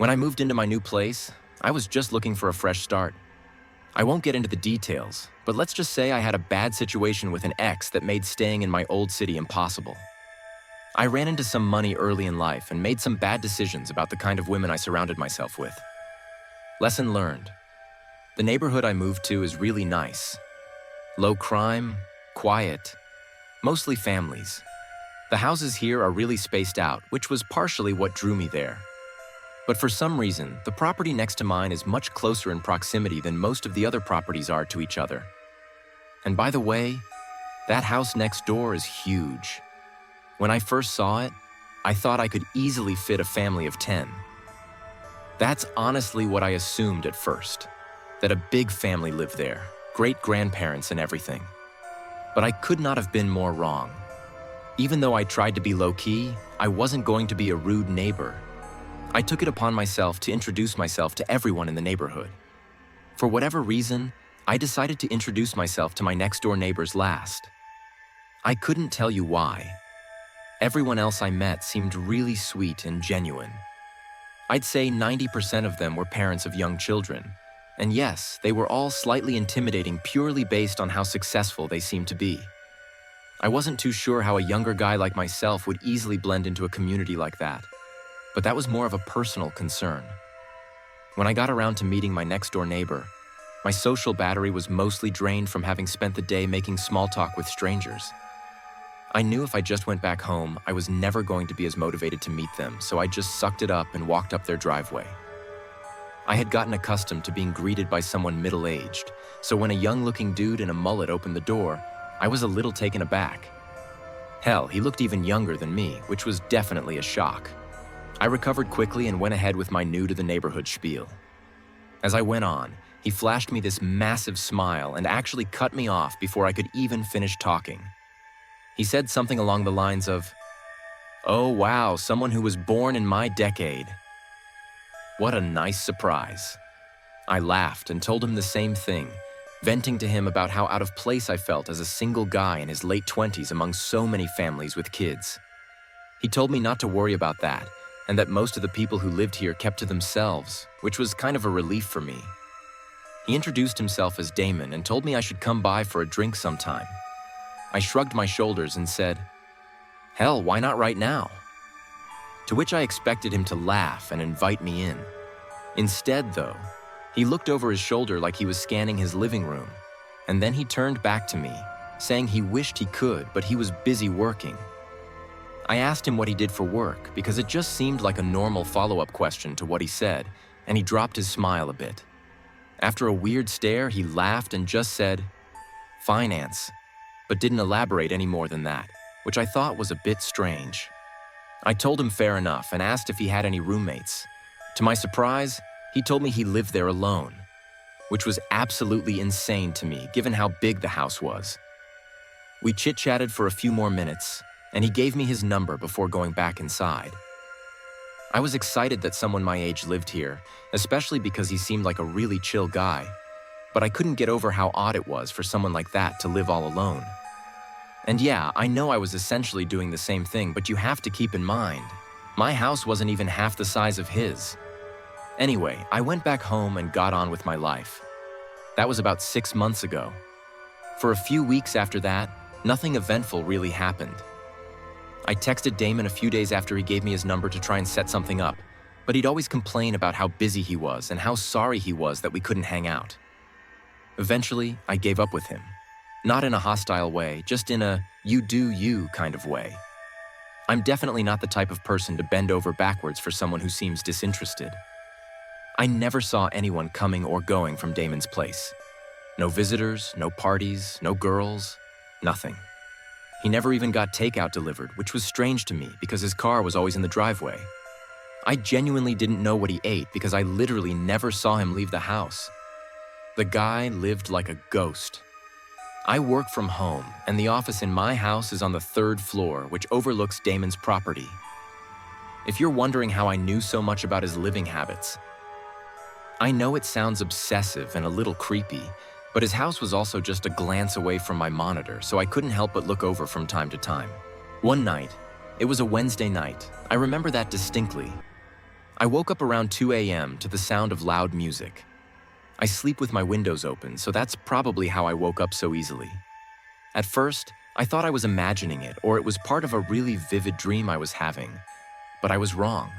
When I moved into my new place, I was just looking for a fresh start. I won't get into the details, but let's just say I had a bad situation with an ex that made staying in my old city impossible. I ran into some money early in life and made some bad decisions about the kind of women I surrounded myself with. Lesson learned. The neighborhood I moved to is really nice. Low crime, quiet, mostly families. The houses here are really spaced out, which was partially what drew me there. But for some reason, the property next to mine is much closer in proximity than most of the other properties are to each other. And by the way, that house next door is huge. When I first saw it, I thought I could easily fit a family of 10. That's honestly what I assumed at first, that a big family lived there, great-grandparents and everything. But I could not have been more wrong. Even though I tried to be low-key, I wasn't going to be a rude neighbor. I took it upon myself to introduce myself to everyone in the neighborhood. For whatever reason, I decided to introduce myself to my next-door neighbors last. I couldn't tell you why. Everyone else I met seemed really sweet and genuine. I'd say 90% of them were parents of young children. And yes, they were all slightly intimidating purely based on how successful they seemed to be. I wasn't too sure how a younger guy like myself would easily blend into a community like that. But that was more of a personal concern. When I got around to meeting my next-door neighbor, my social battery was mostly drained from having spent the day making small talk with strangers. I knew if I just went back home, I was never going to be as motivated to meet them, so I just sucked it up and walked up their driveway. I had gotten accustomed to being greeted by someone middle-aged, so when a young-looking dude in a mullet opened the door, I was a little taken aback. Hell, he looked even younger than me, which was definitely a shock. I recovered quickly and went ahead with my new-to-the-neighborhood spiel. As I went on, he flashed me this massive smile and actually cut me off before I could even finish talking. He said something along the lines of, "Oh wow, someone who was born in my decade." What a nice surprise. I laughed and told him the same thing, venting to him about how out of place I felt as a single guy in his late 20s among so many families with kids. He told me not to worry about that, and that most of the people who lived here kept to themselves, which was kind of a relief for me. He introduced himself as Damon and told me I should come by for a drink sometime. I shrugged my shoulders and said, "Hell, why not right now?" To which I expected him to laugh and invite me in. Instead, though, he looked over his shoulder like he was scanning his living room, and then he turned back to me, saying he wished he could, but he was busy working. I asked him what he did for work because it just seemed like a normal follow-up question to what he said, and he dropped his smile a bit. After a weird stare, he laughed and just said, "Finance," but didn't elaborate any more than that, which I thought was a bit strange. I told him fair enough and asked if he had any roommates. To my surprise, he told me he lived there alone, which was absolutely insane to me given how big the house was. We chit-chatted for a few more minutes, and he gave me his number before going back inside. I was excited that someone my age lived here, especially because he seemed like a really chill guy, but I couldn't get over how odd it was for someone like that to live all alone. And yeah, I know I was essentially doing the same thing, but you have to keep in mind, my house wasn't even half the size of his. Anyway, I went back home and got on with my life. That was about 6 months ago. For a few weeks after that, nothing eventful really happened. I texted Damon a few days after he gave me his number to try and set something up, but he'd always complain about how busy he was and how sorry he was that we couldn't hang out. Eventually, I gave up with him. Not in a hostile way, just in a you do you kind of way. I'm definitely not the type of person to bend over backwards for someone who seems disinterested. I never saw anyone coming or going from Damon's place. No visitors, no parties, no girls, nothing. He never even got takeout delivered, which was strange to me because his car was always in the driveway. I genuinely didn't know what he ate because I literally never saw him leave the house. The guy lived like a ghost. I work from home, and the office in my house is on the 3rd floor, which overlooks Damon's property. If you're wondering how I knew so much about his living habits, I know it sounds obsessive and a little creepy, but his house was also just a glance away from my monitor, so I couldn't help but look over from time to time. One night, it was a Wednesday night, I remember that distinctly. I woke up around 2 a.m. to the sound of loud music. I sleep with my windows open, so that's probably how I woke up so easily. At first, I thought I was imagining it, or it was part of a really vivid dream I was having, but I was wrong.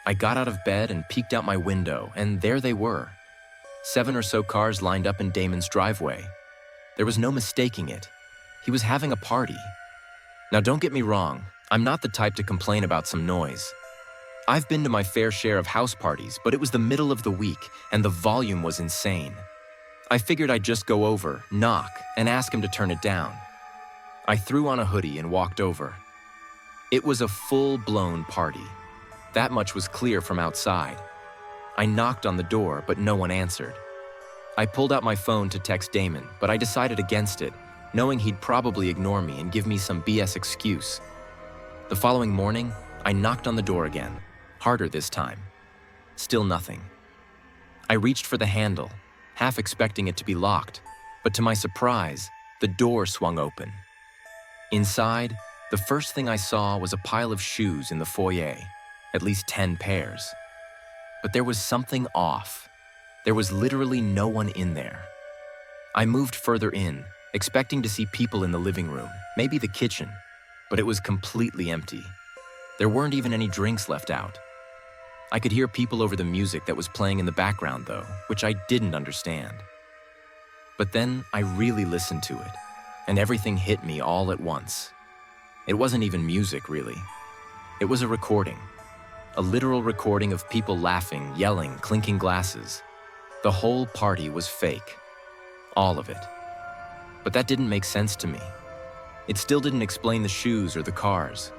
I got out of bed and peeked out my window, and there they were. 7 or so cars lined up in Damon's driveway. There was no mistaking it. He was having a party. Now don't get me wrong, I'm not the type to complain about some noise. I've been to my fair share of house parties, but it was the middle of the week, and the volume was insane. I figured I'd just go over, knock, and ask him to turn it down. I threw on a hoodie and walked over. It was a full-blown party. That much was clear from outside. I knocked on the door, but no one answered. I pulled out my phone to text Damon, but I decided against it, knowing he'd probably ignore me and give me some BS excuse. The following morning, I knocked on the door again, harder this time. Still nothing. I reached for the handle, half expecting it to be locked, but to my surprise, the door swung open. Inside, the first thing I saw was a pile of shoes in the foyer, at least 10 pairs. But there was something off. There was literally no one in there. I moved further in, expecting to see people in the living room, maybe the kitchen, but it was completely empty. There weren't even any drinks left out. I could hear people over the music that was playing in the background though, which I didn't understand. But then I really listened to it, and everything hit me all at once. It wasn't even music, really. It was a recording. A literal recording of people laughing, yelling, clinking glasses. The whole party was fake. All of it. But that didn't make sense to me. It still didn't explain the shoes or the cars.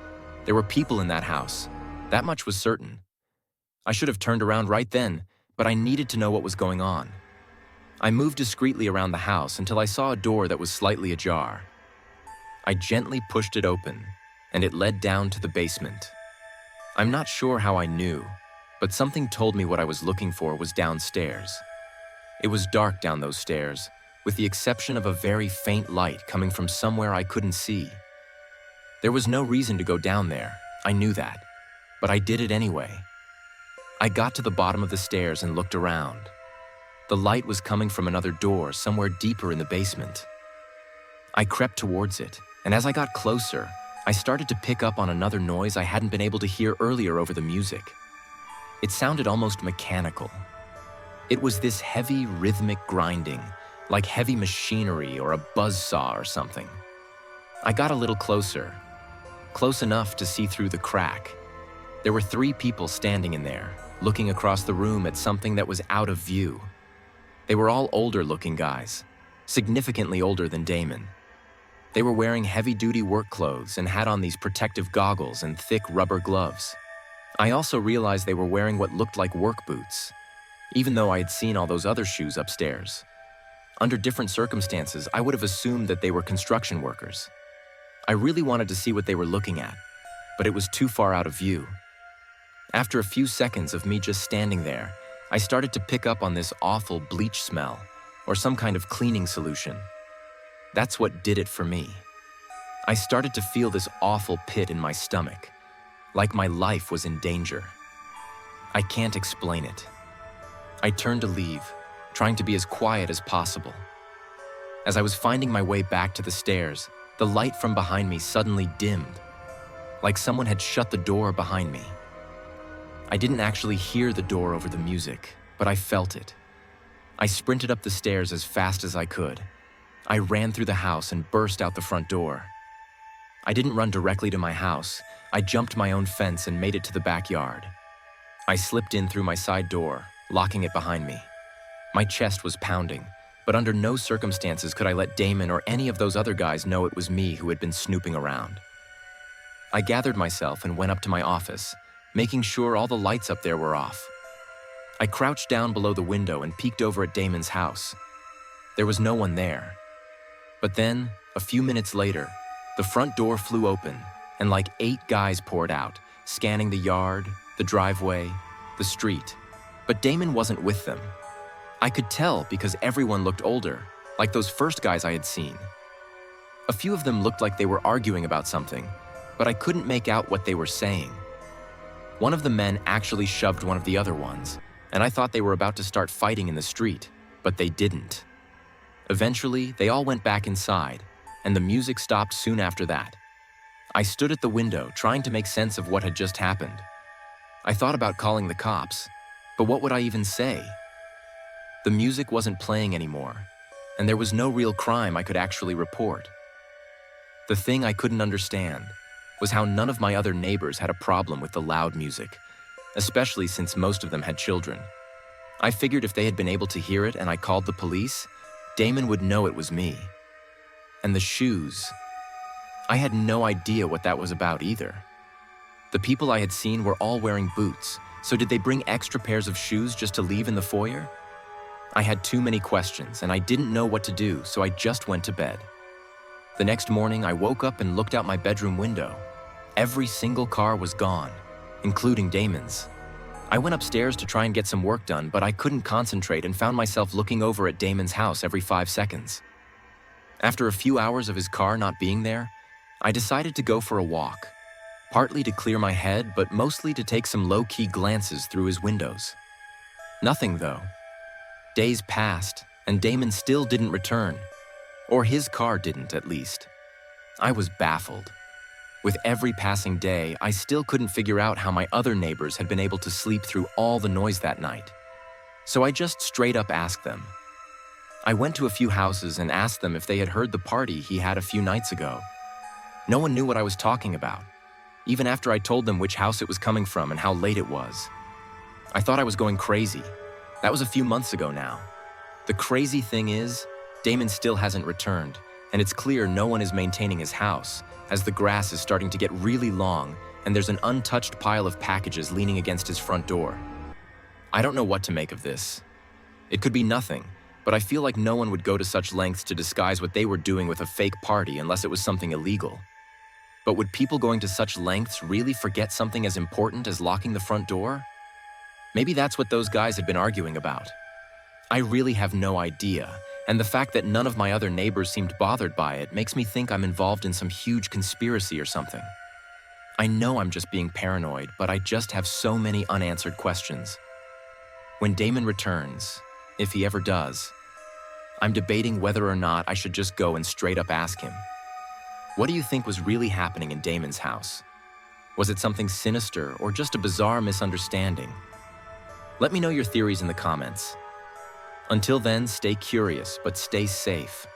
There were people in that house. That much was certain. I should have turned around right then, but I needed to know what was going on. I moved discreetly around the house until I saw a door that was slightly ajar. I gently pushed it open, and it led down to the basement. I'm not sure how I knew, but something told me what I was looking for was downstairs. It was dark down those stairs, with the exception of a very faint light coming from somewhere I couldn't see. There was no reason to go down there, I knew that, but I did it anyway. I got to the bottom of the stairs and looked around. The light was coming from another door somewhere deeper in the basement. I crept towards it, and as I got closer, I started to pick up on another noise I hadn't been able to hear earlier over the music. It sounded almost mechanical. It was this heavy, rhythmic grinding, like heavy machinery or a buzzsaw or something. I got a little closer, close enough to see through the crack. There were 3 people standing in there, looking across the room at something that was out of view. They were all older-looking guys, significantly older than Damon. They were wearing heavy-duty work clothes and had on these protective goggles and thick rubber gloves. I also realized they were wearing what looked like work boots, even though I had seen all those other shoes upstairs. Under different circumstances, I would have assumed that they were construction workers. I really wanted to see what they were looking at, but it was too far out of view. After a few seconds of me just standing there, I started to pick up on this awful bleach smell, or some kind of cleaning solution. That's what did it for me. I started to feel this awful pit in my stomach, like my life was in danger. I can't explain it. I turned to leave, trying to be as quiet as possible. As I was finding my way back to the stairs, the light from behind me suddenly dimmed, like someone had shut the door behind me. I didn't actually hear the door over the music, but I felt it. I sprinted up the stairs as fast as I could. I ran through the house and burst out the front door. I didn't run directly to my house. I jumped my own fence and made it to the backyard. I slipped in through my side door, locking it behind me. My chest was pounding, but under no circumstances could I let Damon or any of those other guys know it was me who had been snooping around. I gathered myself and went up to my office, making sure all the lights up there were off. I crouched down below the window and peeked over at Damon's house. There was no one there. But then, a few minutes later, the front door flew open, and like 8 guys poured out, scanning the yard, the driveway, the street. But Damon wasn't with them. I could tell because everyone looked older, like those first guys I had seen. A few of them looked like they were arguing about something, but I couldn't make out what they were saying. One of the men actually shoved one of the other ones, and I thought they were about to start fighting in the street, but they didn't. Eventually, they all went back inside, and the music stopped soon after that. I stood at the window trying to make sense of what had just happened. I thought about calling the cops, but what would I even say? The music wasn't playing anymore, and there was no real crime I could actually report. The thing I couldn't understand was how none of my other neighbors had a problem with the loud music, especially since most of them had children. I figured if they had been able to hear it and I called the police, Damon would know it was me. And the shoes. I had no idea what that was about either. The people I had seen were all wearing boots, so did they bring extra pairs of shoes just to leave in the foyer? I had too many questions and I didn't know what to do, so I just went to bed. The next morning, I woke up and looked out my bedroom window. Every single car was gone, including Damon's. I went upstairs to try and get some work done, but I couldn't concentrate and found myself looking over at Damon's house every 5 seconds. After a few hours of his car not being there, I decided to go for a walk, partly to clear my head, but mostly to take some low-key glances through his windows. Nothing, though. Days passed, and Damon still didn't return. Or his car didn't, at least. I was baffled. With every passing day, I still couldn't figure out how my other neighbors had been able to sleep through all the noise that night. So I just straight up asked them. I went to a few houses and asked them if they had heard the party he had a few nights ago. No one knew what I was talking about, even after I told them which house it was coming from and how late it was. I thought I was going crazy. That was a few months ago now. The crazy thing is, Damon still hasn't returned, and it's clear no one is maintaining his house, as the grass is starting to get really long and there's an untouched pile of packages leaning against his front door. I don't know what to make of this. It could be nothing, but I feel like no one would go to such lengths to disguise what they were doing with a fake party unless it was something illegal. But would people going to such lengths really forget something as important as locking the front door? Maybe that's what those guys had been arguing about. I really have no idea, and the fact that none of my other neighbors seemed bothered by it makes me think I'm involved in some huge conspiracy or something. I know I'm just being paranoid, but I just have so many unanswered questions. When Damon returns, if he ever does, I'm debating whether or not I should just go and straight up ask him. What do you think was really happening in Damon's house? Was it something sinister or just a bizarre misunderstanding? Let me know your theories in the comments. Until then, stay curious, but stay safe.